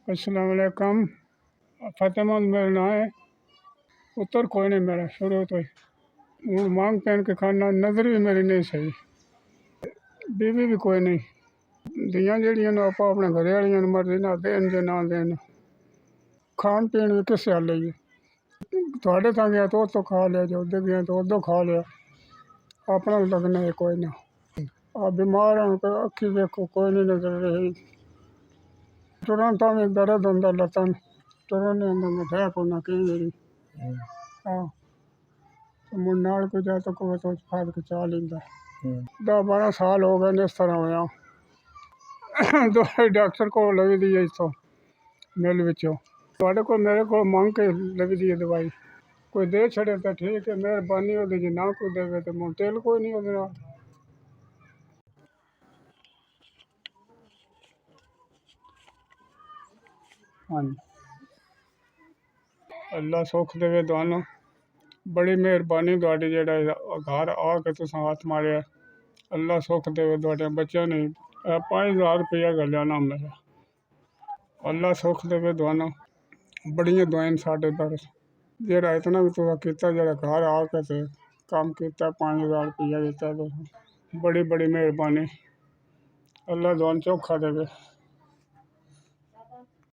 अस्सलाम वालेकुम। फतेहमंद मेरा नाम है। पुत्र कोई नहीं मेरा शुरू तो ही। हूँ मांग पहन के खाना, नज़र भी मेरी नहीं सही, बीवी भी कोई नहीं। दियाँ जड़ियाँ आप अपने घरे वालियां मर्जी ना देन जे ना देन। खान पीन भी किस हाल है, थोड़े था गया तो खा लिया, जो उधर गया तो उधर खा लिया, अपना लगना है कोई ना। आप बीमार हैं तो अखी देखो कोई नहीं नजर रही। तुरंत में दर्द होंगे लतन, तुरंत में ठह को ना कहीं मेरी। हाँ तो मुन्नाल को जा तो को तो फाद के चा लेंदा। 10-12 साल हो गए ने इस तरह होया। दवाई डॉक्टर को लगी दी है इतो मिल विचों, थोड़े को मेरे को मांग के लगी दी है दवाई। कोई दे छड़े तो ठीक है, मेहरबानी होगी जी, ना कोई देवे तो मुँह तेल कोई नहीं होगा। हाँ अल्लाह सुख देवे दोनों, बड़ी मेहरबानी थोड़ी जेड़ा घर आके तुस हाथ मारे। अल्लाह सुख देवे थोड़े बच्चे नहीं 5,000 रुपया गलिया ना मेरा। अल्लाह सुख देवे दोनों, बड़ियां दुआएं साढ़े पर। जेड़ा इतना भी तुसा किता, जेड़ा घर आके ते काम किया, 5,000 रुपया दिता, तो बड़ी बड़ी मेहरबानी। अल्लाह दोन चौखा देवे।